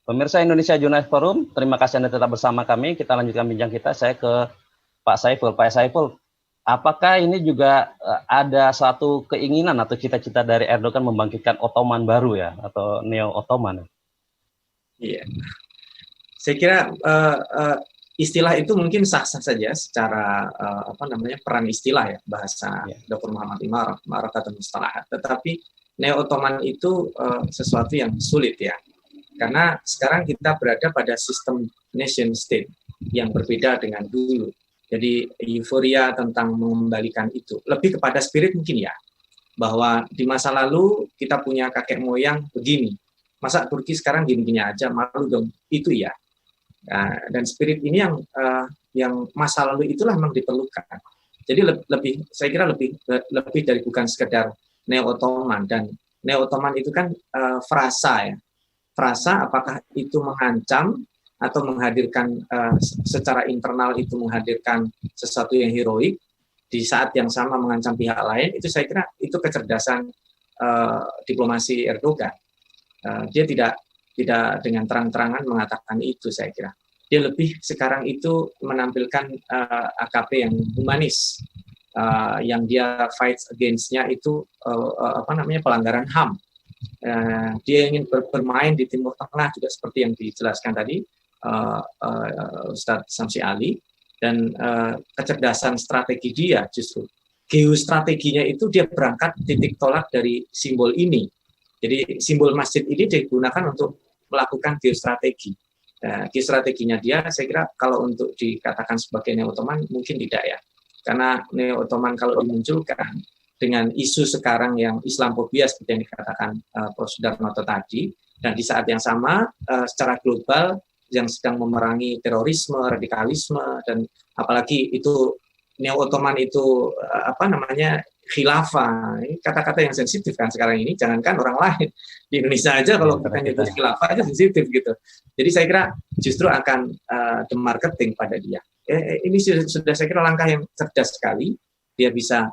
Pemirsa Indonesia Jurnalis Forum, terima kasih Anda tetap bersama kami. Kita lanjutkan bincang kita. Saya ke Pak Saiful. Pak Saiful, apakah ini juga ada suatu keinginan atau cita-cita dari Erdogan membangkitkan Ottoman baru ya, atau Neo Ottoman? Iya, saya kira istilah itu mungkin sah-sah saja secara peran istilah ya, bahasa Dr. Muhammad Imar Ma'rakatul Mustalahat. Tetapi Neo Ottoman itu sesuatu yang sulit ya. Karena sekarang kita berada pada sistem nation state yang berbeda dengan dulu. Jadi euforia tentang mengembalikan itu lebih kepada spirit mungkin ya, bahwa di masa lalu kita punya kakek moyang begini, masa Turki sekarang gini-gini aja, malu dong, itu ya. Nah, dan spirit ini yang masa lalu itulah memang diperlukan. Jadi saya kira lebih dari bukan sekedar Neo Ottoman, dan Neo Ottoman itu kan frasa ya. Frasa apakah itu mengancam atau menghadirkan secara internal itu menghadirkan sesuatu yang heroik, di saat yang sama mengancam pihak lain, itu saya kira itu kecerdasan diplomasi Erdogan. Dia tidak dengan terang-terangan mengatakan itu, saya kira. Dia lebih sekarang itu menampilkan AKP yang humanis, yang dia fight against-nya itu pelanggaran HAM. Dia ingin bermain di Timur Tengah juga seperti yang dijelaskan tadi Ustadz Samsi Ali, dan kecerdasan strategi dia justru geostrateginya itu dia berangkat titik tolak dari simbol ini. Jadi simbol masjid ini digunakan untuk melakukan geostrategi. Geostrateginya dia, saya kira kalau untuk dikatakan sebagai Neo Ottoman mungkin tidak ya, karena Neo Ottoman kalau dimunculkan dengan isu sekarang yang Islamophobia seperti yang dikatakan Prof. Sudarnoto tadi, dan di saat yang sama secara global yang sedang memerangi terorisme, radikalisme, dan apalagi itu Neo Ottoman itu khilafah, ini kata-kata yang sensitif kan sekarang ini, jangankan orang lain di Indonesia aja kalau kita nyebut khilafah aja sensitif gitu. Jadi saya kira justru akan the marketing pada dia. Ini sudah saya kira langkah yang cerdas sekali. Dia bisa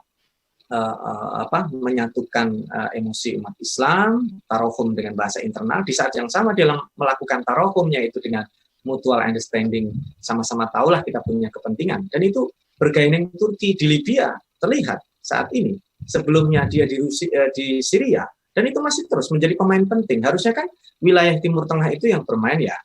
menyatukan emosi umat Islam, tarohum dengan bahasa internal, di saat yang sama dia melakukan tarohumnya itu dengan mutual understanding, sama-sama tahulah kita punya kepentingan, dan itu bergaining Turki di Libya terlihat saat ini. Sebelumnya dia di Syria, dan itu masih terus menjadi pemain penting. Harusnya kan wilayah Timur Tengah itu yang bermain ya,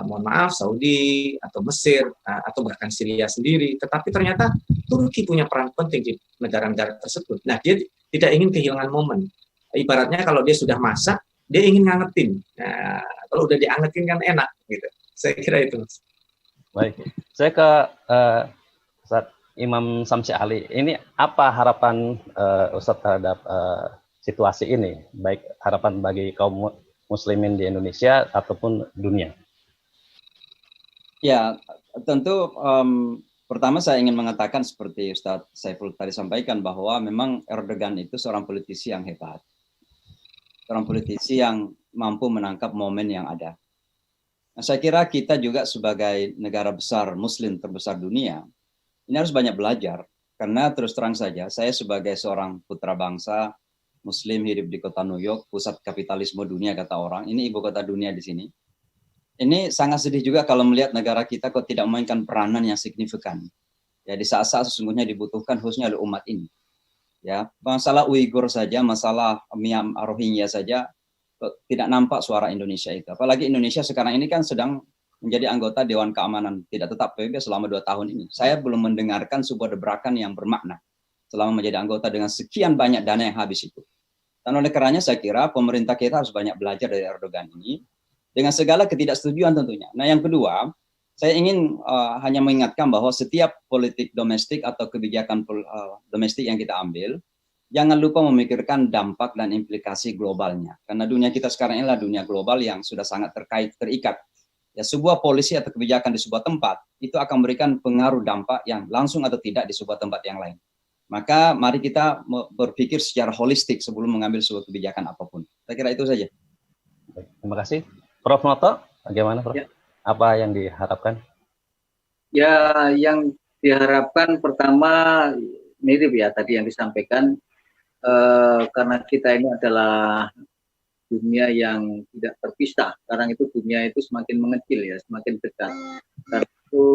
mohon maaf, Saudi atau Mesir atau bahkan Syria sendiri, tetapi ternyata Turki punya peran penting di negara-negara tersebut. Nah, dia tidak ingin kehilangan momen. Ibaratnya kalau dia sudah masak, dia ingin ngangetin. Nah, kalau udah diangetin kan enak gitu. Saya kira itu. Baik, saya ke Ustadz Imam Samsi Ali. Ini apa harapan Ustadz terhadap situasi ini, baik harapan bagi kaum muslimin di Indonesia ataupun dunia? Ya, tentu pertama saya ingin mengatakan seperti Ustadz Saiful tadi sampaikan, bahwa memang Erdogan itu seorang politisi yang hebat. Seorang politisi yang mampu menangkap momen yang ada. Nah, saya kira kita juga sebagai negara besar muslim terbesar dunia, ini harus banyak belajar. Karena terus terang saja, saya sebagai seorang putra bangsa muslim hidup di kota New York, pusat kapitalisme dunia kata orang, ini ibu kota dunia di sini. Ini sangat sedih juga kalau melihat negara kita kok tidak memainkan peranan yang signifikan. Ya, di saat-saat sesungguhnya dibutuhkan khususnya oleh umat ini. Ya, masalah Uighur saja, masalah Myanmar Rohingya saja tidak nampak suara Indonesia itu. Apalagi Indonesia sekarang ini kan sedang menjadi anggota Dewan Keamanan tidak tetap PBB selama 2 tahun ini. Saya belum mendengarkan sebuah debrakan yang bermakna selama menjadi anggota dengan sekian banyak dana yang habis itu. Dan oleh karenanya saya kira pemerintah kita harus banyak belajar dari Erdogan ini, dengan segala ketidaksetujuan tentunya. Nah, yang kedua, saya ingin hanya mengingatkan bahwa setiap politik domestik atau kebijakan domestik yang kita ambil, jangan lupa memikirkan dampak dan implikasi globalnya. Karena dunia kita sekarang inilah dunia global yang sudah sangat terikat. Ya, sebuah polisi atau kebijakan di sebuah tempat, itu akan memberikan pengaruh dampak yang langsung atau tidak di sebuah tempat yang lain. Maka mari kita berpikir secara holistik sebelum mengambil sebuah kebijakan apapun. Saya kira itu saja. Baik, terima kasih. Prof. Noto, bagaimana Prof? Ya. Apa yang diharapkan? Ya, yang diharapkan pertama mirip ya tadi yang disampaikan, karena kita ini adalah dunia yang tidak terpisah. Sekarang itu dunia itu semakin mengecil ya, semakin dekat. Karena itu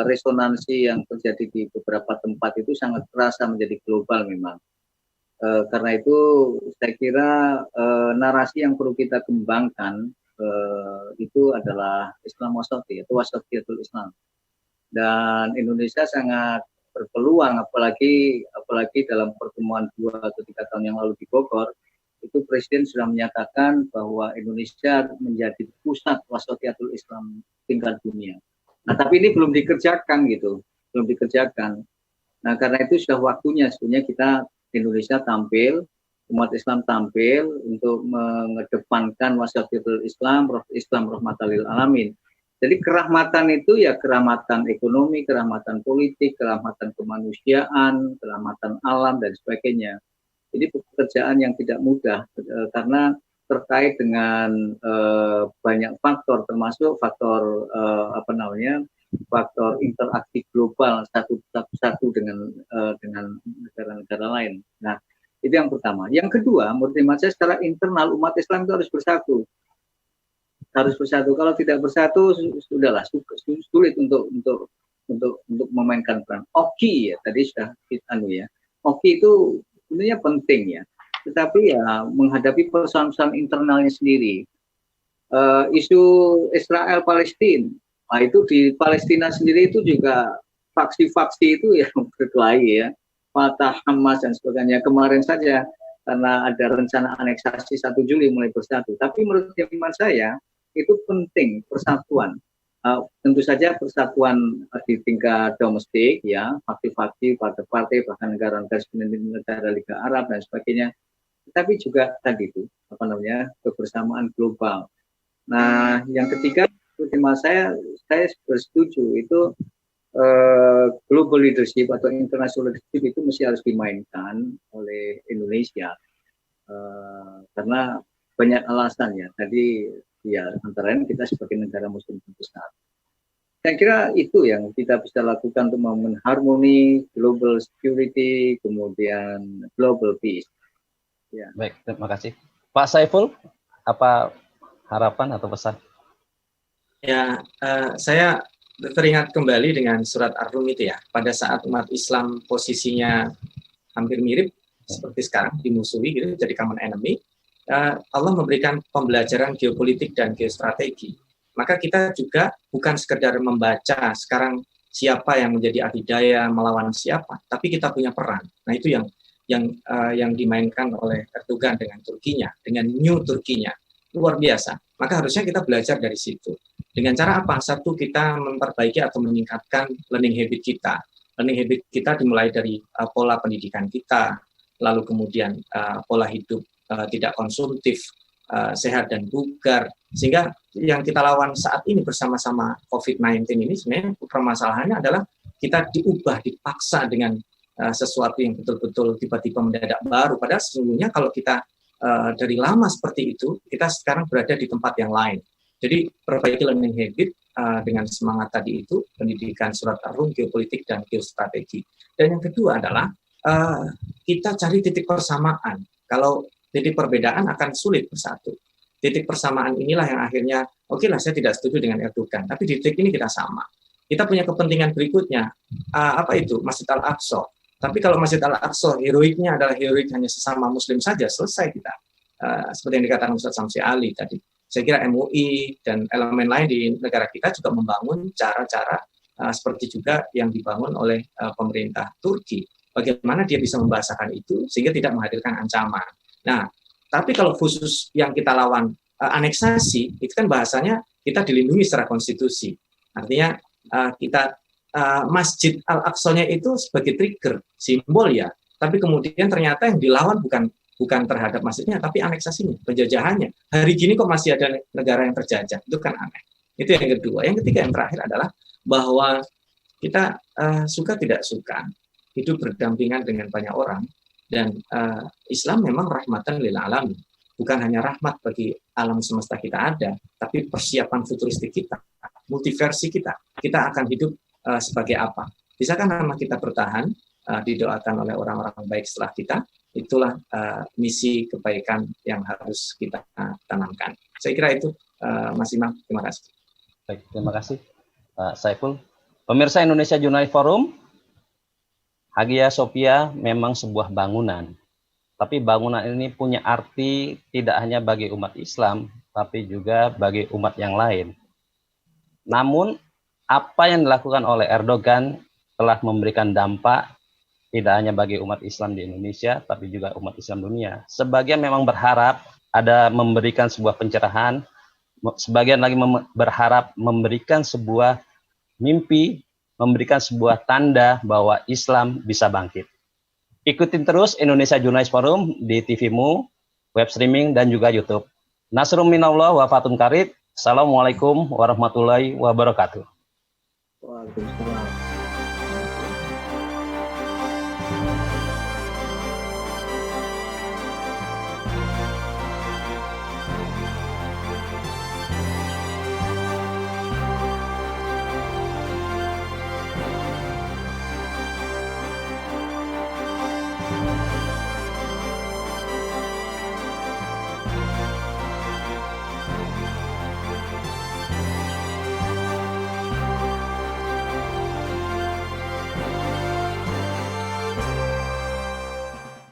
resonansi yang terjadi di beberapa tempat itu sangat terasa menjadi global memang. Karena itu saya kira narasi yang perlu kita kembangkan itu adalah Islam wasati, atau wasatiyatul Islam. Dan Indonesia sangat berpeluang, apalagi dalam pertemuan 2 atau 3 tahun yang lalu di Bogor, itu Presiden sudah menyatakan bahwa Indonesia menjadi pusat wasatiyatul Islam tingkat dunia. Nah, tapi ini belum dikerjakan gitu, belum dikerjakan. Nah, karena itu sudah waktunya sebenarnya kita Indonesia tampil, umat Islam tampil untuk mengedepankan wasatiyatul Islam, Islam rahmatan lil alamin. Jadi kerahmatan itu ya kerahmatan ekonomi, kerahmatan politik, kerahmatan kemanusiaan, kerahmatan alam dan sebagainya. Jadi pekerjaan yang tidak mudah karena terkait dengan banyak faktor, termasuk faktor faktor interaksi global satu dengan negara-negara lain. Nah, itu yang pertama. Yang kedua, menurut hemat saya secara internal umat Islam itu harus bersatu. Harus bersatu. Kalau tidak bersatu, sudahlah sulit untuk memainkan peran. Oki ya tadi sudah ya. Oki itu sebenarnya penting ya. Tetapi ya menghadapi persoalan internalnya sendiri. Isu Israel Palestina, nah itu di Palestina sendiri itu juga faksi-faksi itu ya berkelahi ya. Fatah, Hamas dan sebagainya. Kemarin saja karena ada rencana aneksasi 1 Juli mulai bersatu. Tapi menurut hemat saya itu penting persatuan. Tentu saja persatuan di tingkat domestik ya, faksi-faksi, partai-partai, bahkan negara Liga Arab dan sebagainya. Tapi juga tadi itu kebersamaan global. Nah, yang ketiga, menurut saya bersetuju itu global leadership atau international leadership itu mesti harus dimainkan oleh Indonesia karena banyak alasan ya. Tadi ya antara lain kita sebagai negara muslim terbesar. Saya kira itu yang kita bisa lakukan untuk membangun harmoni, global security, kemudian global peace. Ya. Baik, terima kasih. Pak Saiful, apa harapan atau pesan? Ya, saya teringat kembali dengan surat Ar-Rum itu ya. Pada saat umat Islam posisinya hampir mirip seperti sekarang, dimusuhi gitu, jadi common enemy, Allah memberikan pembelajaran geopolitik dan geostrategi. Maka kita juga bukan sekedar membaca sekarang siapa yang menjadi adidaya melawan siapa, tapi kita punya peran. Nah itu yang dimainkan oleh Erdogan dengan Turkinya, dengan New Turkinya, luar biasa. Maka harusnya kita belajar dari situ. Dengan cara apa? Satu, kita memperbaiki atau meningkatkan learning habit kita. Learning habit kita dimulai dari pola pendidikan kita, lalu kemudian pola hidup tidak konsumtif, sehat dan bugar, sehingga yang kita lawan saat ini bersama-sama COVID-19 ini sebenarnya permasalahannya adalah kita diubah, dipaksa dengan sesuatu yang betul-betul tiba-tiba mendadak baru, padahal sesungguhnya kalau kita dari lama seperti itu, kita sekarang berada di tempat yang lain. Jadi perbaiki learning habit dengan semangat tadi itu, pendidikan surat Ar-Rum, geopolitik dan geostrategi. Dan yang kedua adalah kita cari titik persamaan. Kalau titik perbedaan akan sulit bersatu. Titik persamaan inilah yang akhirnya, oke lah saya tidak setuju dengan Erdogan, tapi di titik ini kita sama. Kita punya kepentingan berikutnya, apa itu? Masjid Al-Aqsa. Tapi kalau Masjid Al-Aqsa heroiknya adalah heroik hanya sesama Muslim saja, selesai kita. Seperti yang dikatakan Ustaz Samsi Ali tadi. Saya kira MUI dan elemen lain di negara kita juga membangun cara-cara seperti juga yang dibangun oleh pemerintah Turki. Bagaimana dia bisa membahasakan itu sehingga tidak menghadirkan ancaman. Nah, tapi kalau khusus yang kita lawan aneksasi, itu kan bahasanya kita dilindungi secara konstitusi. Artinya kita Masjid Al-Aqsa-nya itu sebagai trigger, simbol ya. Tapi kemudian ternyata yang dilawan bukan terhadap masjidnya, tapi aneksasinya, penjajahannya. Hari gini kok masih ada negara yang terjajah, itu kan aneh. Itu yang kedua. Yang ketiga, yang terakhir adalah bahwa kita suka tidak suka hidup berdampingan dengan banyak orang. Dan Islam memang rahmatan lil alamin, bukan hanya rahmat bagi alam semesta kita ada, tapi persiapan futuristik kita, multiversi kita akan hidup sebagai apa? Bisakah nama kita bertahan, didoakan oleh orang-orang baik setelah kita, itulah misi kebaikan yang harus kita tanamkan. Saya kira itu, Mas Imam. Terima kasih. Baik, terima kasih Pak Saiful. Pemirsa Indonesia Journalist Forum, Hagia Sophia memang sebuah bangunan. Tapi bangunan ini punya arti tidak hanya bagi umat Islam, tapi juga bagi umat yang lain. Namun, apa yang dilakukan oleh Erdogan telah memberikan dampak tidak hanya bagi umat Islam di Indonesia, tapi juga umat Islam dunia. Sebagian memang berharap ada memberikan sebuah pencerahan, sebagian lagi berharap memberikan sebuah mimpi, memberikan sebuah tanda bahwa Islam bisa bangkit. Ikutin terus Indonesia Journalist Forum di TV-mu, web streaming, dan juga YouTube. Nasrum minallah wa fatum karib. Assalamualaikum warahmatullahi wabarakatuh. Waalaikumsalam.